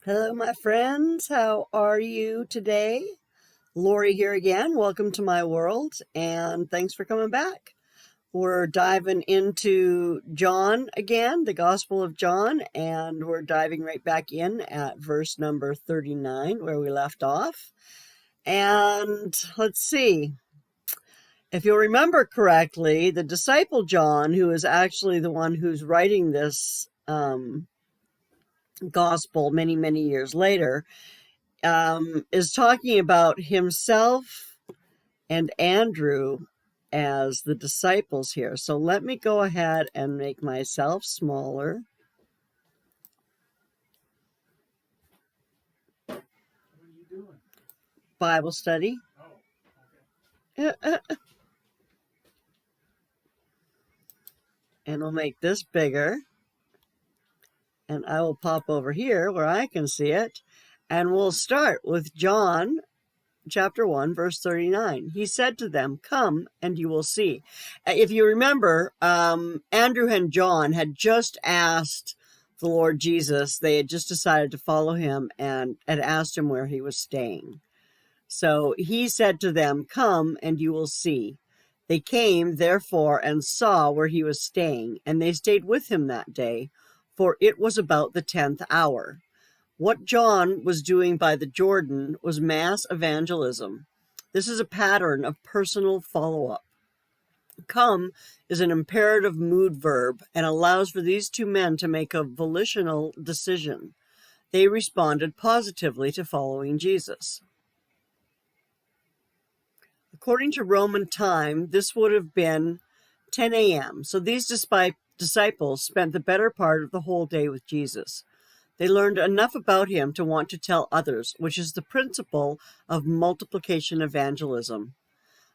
Hello, my friends. How are you today? Lorrie here again. Welcome to my world, and thanks for coming back. We're diving into John again, the Gospel of John, and we're diving right back in at verse number 39, where we left off. And let's see. If you'll remember correctly, the disciple John, who is actually the one who's writing this gospel many, many years later, is talking about himself and Andrew as the disciples here. So let me go ahead and make myself smaller. What are you doing? Bible study. Oh, okay. And we'll make this bigger. And I will pop over here where I can see it. And we'll start with John chapter 1, verse 39. He said to them, "Come and you will see." If you remember, Andrew and John had just asked the Lord Jesus, they had just decided to follow him and had asked him where he was staying. So he said to them, "Come and you will see." They came, therefore, and saw where he was staying, and they stayed with him that day, for it was about the 10th hour. What John was doing by the Jordan was mass evangelism. This is a pattern of personal follow-up. Come is an imperative mood verb and allows for these two men to make a volitional decision. They responded positively to following Jesus. According to Roman time, this would have been 10 a.m. So these disciples spent the better part of the whole day with Jesus. They learned enough about him to want to tell others, which is the principle of multiplication evangelism.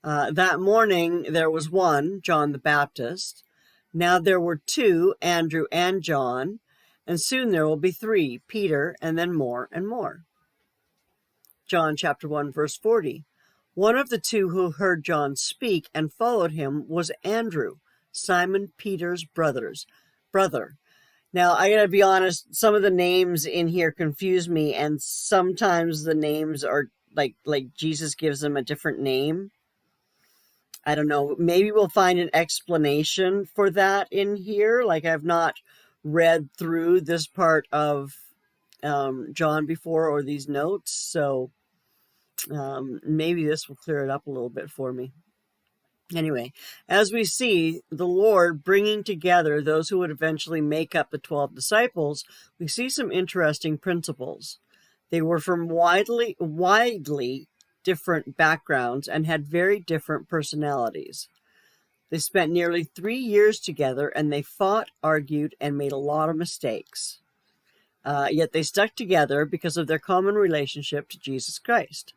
That morning, there was one, John the Baptist. Now there were two, Andrew and John. And soon there will be three, Peter, and then more and more. John chapter 1, verse 40. One of the two who heard John speak and followed him was Andrew, Simon Peter's brother. Now, I gotta be honest, some of the names in here confuse me, and sometimes the names are like Jesus gives them a different name. I don't know. Maybe we'll find an explanation for that in here. Like, I've not read through this part of John before, or these notes, so maybe this will clear it up a little bit for me. Anyway, as we see the Lord bringing together those who would eventually make up the 12 disciples, we see some interesting principles. They were from widely different backgrounds and had very different personalities. They spent nearly 3 years together, and they fought, argued, and made a lot of mistakes. Yet they stuck together because of their common relationship to Jesus Christ.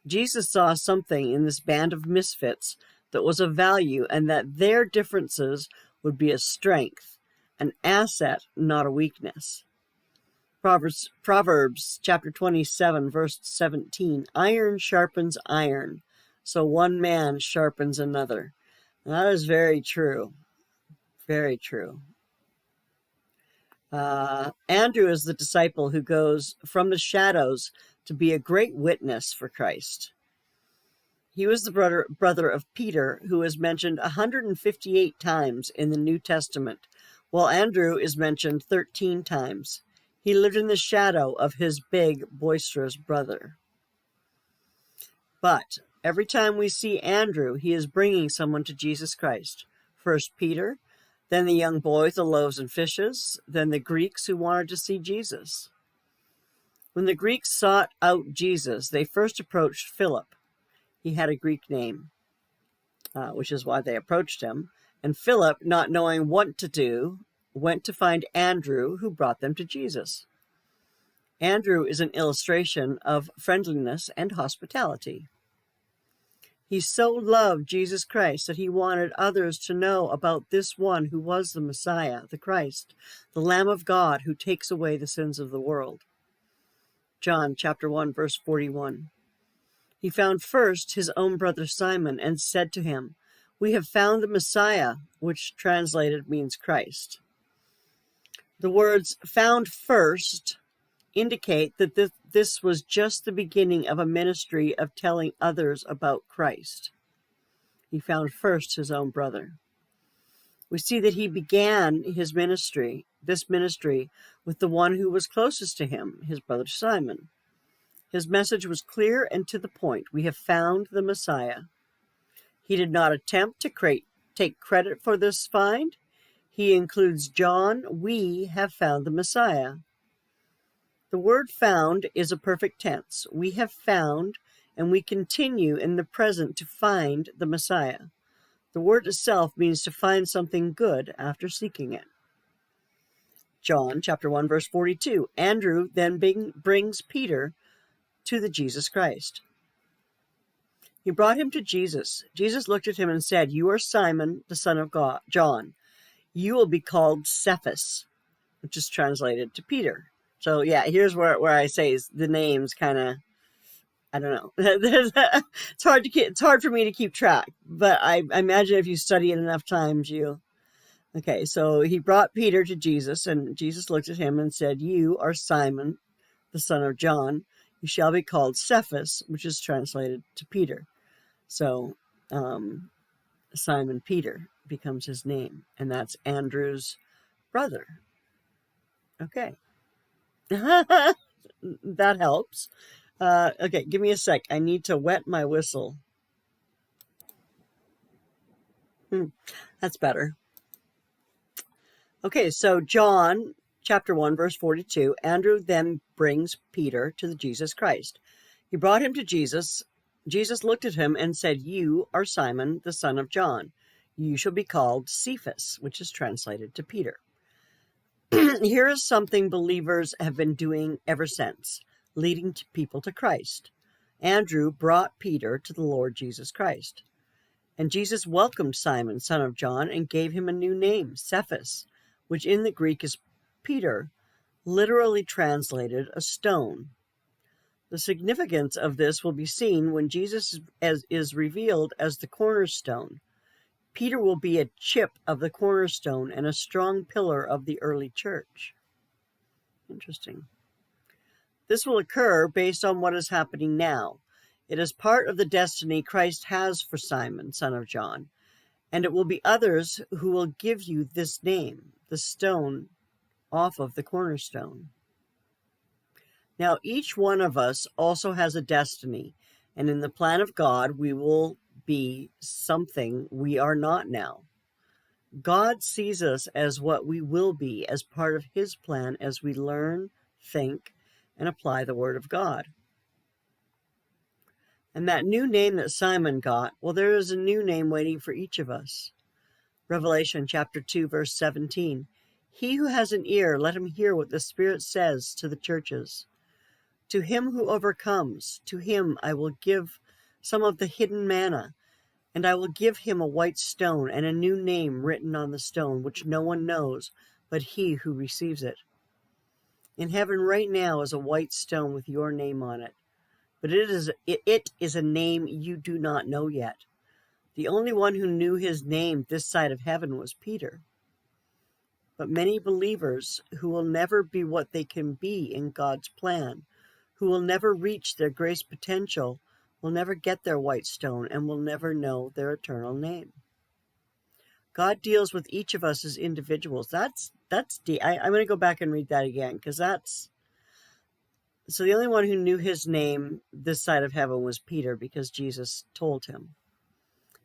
Jesus saw something in this band of misfits that was of value, and that their differences would be a strength, an asset, not a weakness. Proverbs chapter 27, verse 17, iron sharpens iron, so one man sharpens another. And that is very true. Very true. Andrew is the disciple who goes from the shadows to be a great witness for Christ. He was the brother of Peter, who is mentioned 158 times in the New Testament, while Andrew is mentioned 13 times. He lived in the shadow of his big, boisterous brother. But every time we see Andrew, he is bringing someone to Jesus Christ. First Peter, then the young boy with the loaves and fishes, then the Greeks who wanted to see Jesus. When the Greeks sought out Jesus, they first approached Philip. He had a Greek name, which is why they approached him. And Philip, not knowing what to do, went to find Andrew, who brought them to Jesus. Andrew is an illustration of friendliness and hospitality. He so loved Jesus Christ that he wanted others to know about this one who was the Messiah, the Christ, the Lamb of God who takes away the sins of the world. John chapter 1, verse 41. He found first his own brother Simon and said to him, "We have found the Messiah," which translated means Christ. The words "found first" indicate that this was just the beginning of a ministry of telling others about Christ. He found first his own brother. We see that he began this ministry, with the one who was closest to him, his brother Simon. His message was clear and to the point. We have found the Messiah. He did not attempt to take credit for this find. He includes John. We have found the Messiah. The word found is a perfect tense. We have found, and we continue in the present to find the Messiah. The word itself means to find something good after seeking it. John chapter 1, verse 42. Andrew then brings Peter to the Jesus Christ. He brought him to Jesus. Jesus looked at him and said, "You are Simon, the son of John. You will be called Cephas," which is translated to Peter. So yeah, here's where I say the names kind of, I don't know. It's hard for me to keep track, but I imagine if you study it enough times, okay. So he brought Peter to Jesus, and Jesus looked at him and said, "You are Simon, the son of John. You shall be called Cephas," which is translated to Peter. So Simon Peter becomes his name, and that's Andrew's brother. Okay. That helps. Okay, give me a sec. I need to wet my whistle. That's better. Okay, so John chapter 1, verse 42, Andrew then brings Peter to the Jesus Christ. He brought him to Jesus. Jesus looked at him and said, "You are Simon, the son of John. You shall be called Cephas," which is translated to Peter. Here is something believers have been doing ever since, leading people to Christ. Andrew brought Peter to the Lord Jesus Christ. And Jesus welcomed Simon, son of John, and gave him a new name, Cephas, which in the Greek is Peter, literally translated a stone. The significance of this will be seen when Jesus is revealed as the cornerstone. Peter will be a chip of the cornerstone and a strong pillar of the early church. Interesting. This will occur based on what is happening now. It is part of the destiny Christ has for Simon, son of John, and it will be others who will give you this name, the stone off of the cornerstone. Now, each one of us also has a destiny, and in the plan of God, we will be something we are not now. God sees us as what we will be as part of his plan as we learn, think, and apply the word of God. And that new name that Simon got, well, there is a new name waiting for each of us. Revelation chapter 2, verse 17. He who has an ear, let him hear what the Spirit says to the churches. To him who overcomes, to him I will give some of the hidden manna, and I will give him a white stone and a new name written on the stone, which no one knows but he who receives it. In heaven right now is a white stone with your name on it, but it is a name you do not know yet. The only one who knew his name this side of heaven was Peter. But many believers who will never be what they can be in God's plan, who will never reach their grace potential, will never get their white stone and will never know their eternal name. God deals with each of us as individuals. That's deep. I'm going to go back and read that again, because so the only one who knew his name this side of heaven was Peter, because Jesus told him.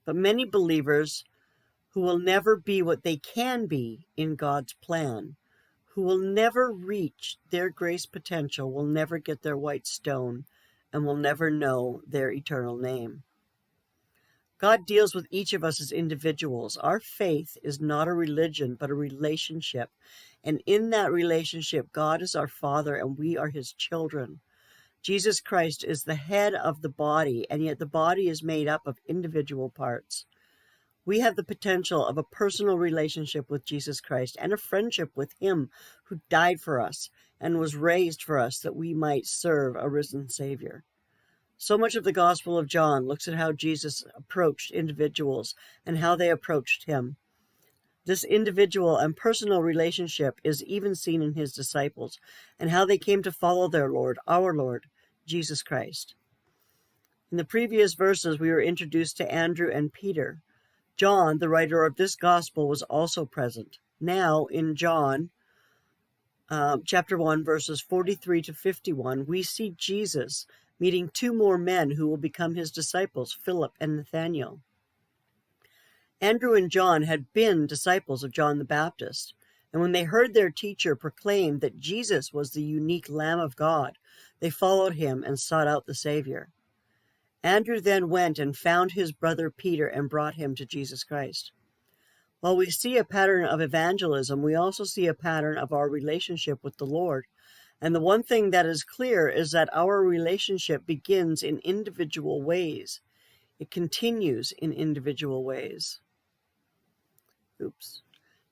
But many believers who will never be what they can be in God's plan, who will never reach their grace potential, will never get their white stone and will never know their eternal name. God deals with each of us as individuals. Our faith is not a religion, but a relationship. And in that relationship, God is our Father and we are his children. Jesus Christ is the head of the body, and yet the body is made up of individual parts. We have the potential of a personal relationship with Jesus Christ and a friendship with him who died for us and was raised for us that we might serve a risen Savior. So much of the Gospel of John looks at how Jesus approached individuals and how they approached him. This individual and personal relationship is even seen in his disciples and how they came to follow their Lord, our Lord, Jesus Christ. In the previous verses, we were introduced to Andrew and Peter. John, the writer of this gospel, was also present. Now, in John chapter 1, verses 43 to 51, we see Jesus meeting two more men who will become his disciples, Philip and Nathanael. Andrew and John had been disciples of John the Baptist, and when they heard their teacher proclaim that Jesus was the unique Lamb of God, they followed him and sought out the Savior. Andrew then went and found his brother Peter and brought him to Jesus Christ. While we see a pattern of evangelism, we also see a pattern of our relationship with the Lord. And the one thing that is clear is that our relationship begins in individual ways. It continues in individual ways.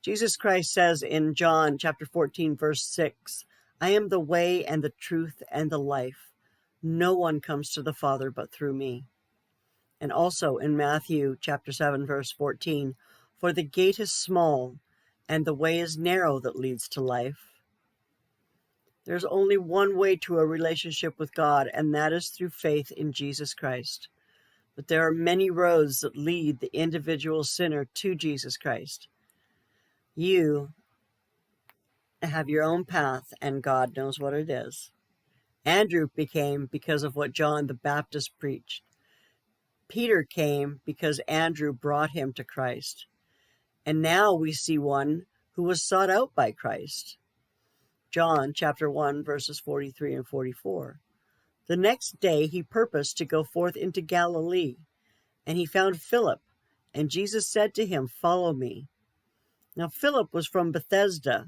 Jesus Christ says in John chapter 14, verse 6, I am the way and the truth and the life. No one comes to the Father but through me. And also in Matthew chapter 7, verse 14, for the gate is small and the way is narrow that leads to life. There's only one way to a relationship with God, and that is through faith in Jesus Christ. But there are many roads that lead the individual sinner to Jesus Christ. You have your own path, and God knows what it is. Andrew became because of what John the Baptist preached. Peter came because Andrew brought him to Christ. And now we see one who was sought out by Christ. John chapter 1, verses 43 and 44. The next day he purposed to go forth into Galilee, and he found Philip, and Jesus said to him, follow me. Now Philip was from Bethsaida,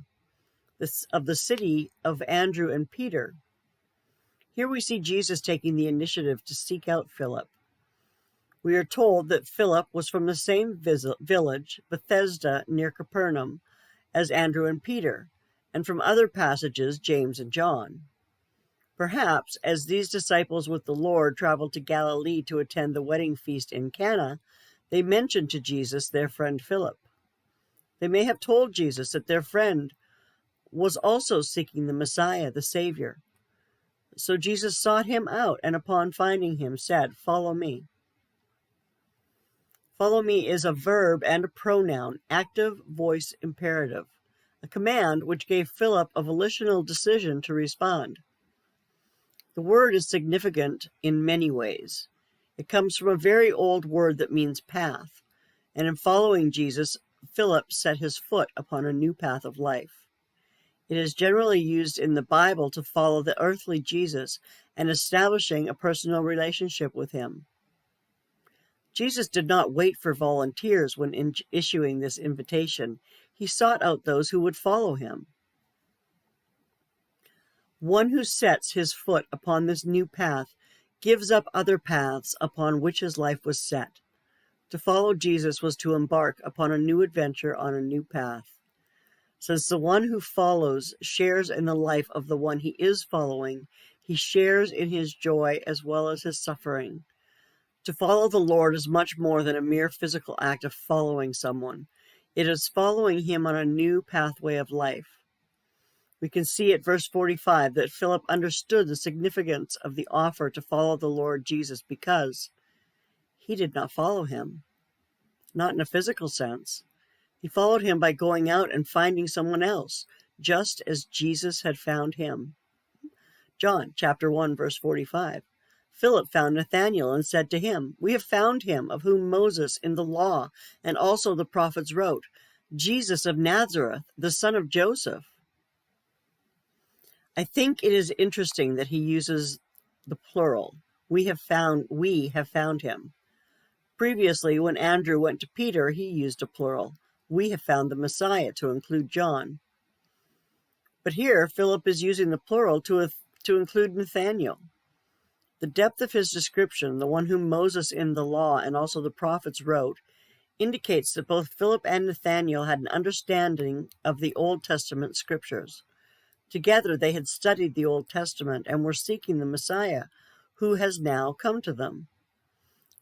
of the city of Andrew and Peter. Here we see Jesus taking the initiative to seek out Philip. We are told that Philip was from the same village, Bethsaida, near Capernaum, as Andrew and Peter, and from other passages, James and John. Perhaps, as these disciples with the Lord traveled to Galilee to attend the wedding feast in Cana, they mentioned to Jesus their friend Philip. They may have told Jesus that their friend was also seeking the Messiah, the Savior. So Jesus sought him out, and upon finding him said, follow me. Follow me is a verb and a pronoun, active voice imperative, a command which gave Philip a volitional decision to respond. The word is significant in many ways. It comes from a very old word that means path, and in following Jesus, Philip set his foot upon a new path of life. It is generally used in the Bible to follow the earthly Jesus and establishing a personal relationship with him. Jesus did not wait for volunteers when issuing this invitation. He sought out those who would follow him. One who sets his foot upon this new path gives up other paths upon which his life was set. To follow Jesus was to embark upon a new adventure on a new path. Since the one who follows shares in the life of the one he is following, he shares in his joy as well as his suffering. To follow the Lord is much more than a mere physical act of following someone. It is following him on a new pathway of life. We can see at verse 45 that Philip understood the significance of the offer to follow the Lord Jesus because he did not follow him, not in a physical sense. He followed him by going out and finding someone else, just as Jesus had found him. John chapter 1, verse 45. Philip found Nathanael and said to him, we have found him of whom Moses in the law and also the prophets wrote, Jesus of Nazareth, the son of Joseph. I think it is interesting that he uses the plural. We have found him. Previously, when Andrew went to Peter, he used a plural. We have found the Messiah, to include John. But here, Philip is using the plural to include Nathanael. The depth of his description, the one whom Moses in the law and also the prophets wrote, indicates that both Philip and Nathanael had an understanding of the Old Testament scriptures. Together they had studied the Old Testament and were seeking the Messiah, who has now come to them.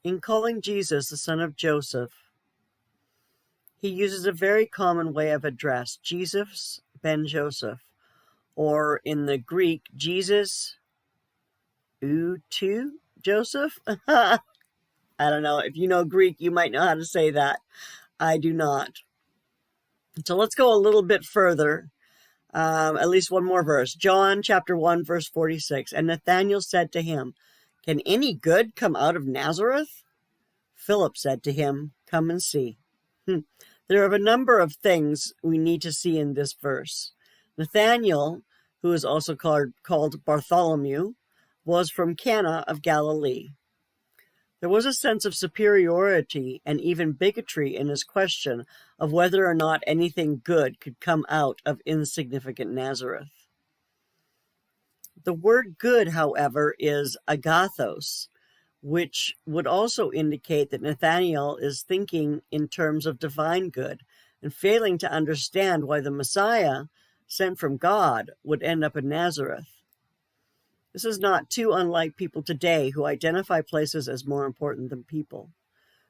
In calling Jesus the son of Joseph, He uses a very common way of address, Jesus ben Joseph, or in the Greek, Jesus tu Joseph. I don't know. If you know Greek, you might know how to say that. I do not. So let's go a little bit further. At least one more verse. John chapter 1, verse 46. And Nathanael said to him, "Can any good come out of Nazareth?" Philip said to him, "Come and see." There are a number of things we need to see in this verse. Nathanael, who is also called Bartholomew, was from Cana of Galilee. There was a sense of superiority and even bigotry in his question of whether or not anything good could come out of insignificant Nazareth. The word good, however, is agathos, which would also indicate that Nathanael is thinking in terms of divine good and failing to understand why the Messiah, sent from God, would end up in Nazareth. This is not too unlike people today who identify places as more important than people,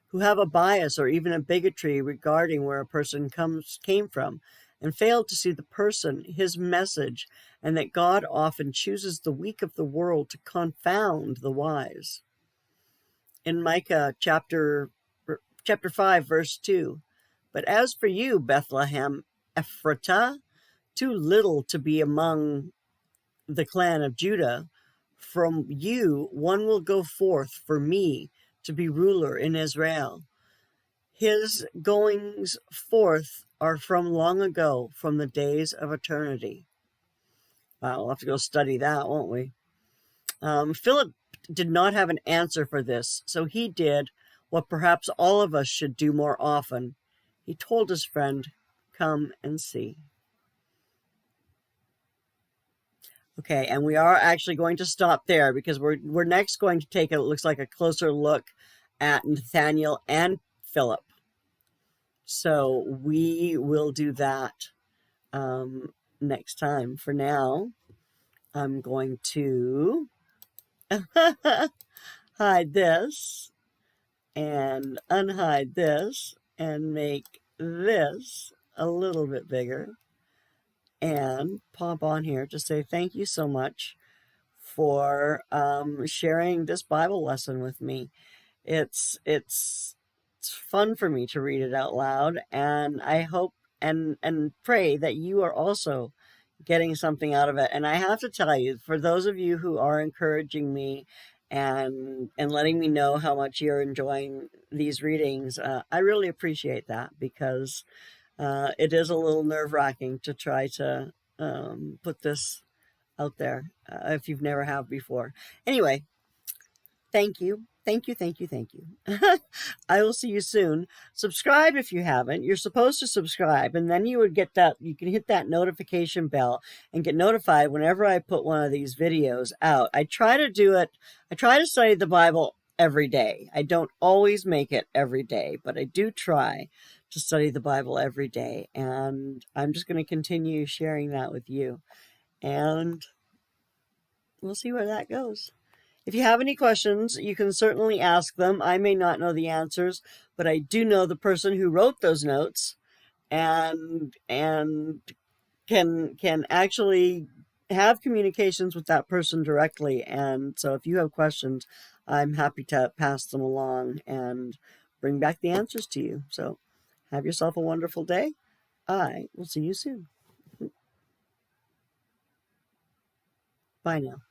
who have a bias or even a bigotry regarding where a person came from, and fail to see the person, his message, and that God often chooses the weak of the world to confound the wise. In Micah chapter 5, verse 2, "But as for you, Bethlehem Ephratah, too little to be among the clan of Judah, from you one will go forth for me to be ruler in Israel. His goings forth are from long ago, from the days of eternity." Wow, we'll have to go study that, won't we? Philip did not have an answer for this, so he did what perhaps all of us should do more often. He told his friend, "Come and see." Okay, and we are actually going to stop there because we're next going to take it looks like a closer look at Nathanael and Philip. So we will do that next time. For now, I'm going to hide this and unhide this and make this a little bit bigger and pop on here to say thank you so much for sharing this Bible lesson with me. It's fun for me to read it out loud, and I hope and pray that you are also getting something out of it. And I have to tell you, for those of you who are encouraging me and letting me know how much you're enjoying these readings, I really appreciate that, because it is a little nerve-wracking to try to put this out there if you've never have before. Anyway, thank you. Thank you, thank you, thank you. I will see you soon. Subscribe if you haven't. You're supposed to subscribe, and then you would get that. You can hit that notification bell and get notified whenever I put one of these videos out. I try to do it. I try to study the Bible every day. I don't always make it every day, but I do try to study the Bible every day, and I'm just going to continue sharing that with you. And we'll see where that goes. If you have any questions, you can certainly ask them. I may not know the answers, but I do know the person who wrote those notes, and can actually have communications with that person directly. And so if you have questions, I'm happy to pass them along and bring back the answers to you. So have yourself a wonderful day. I will see you soon. Bye now.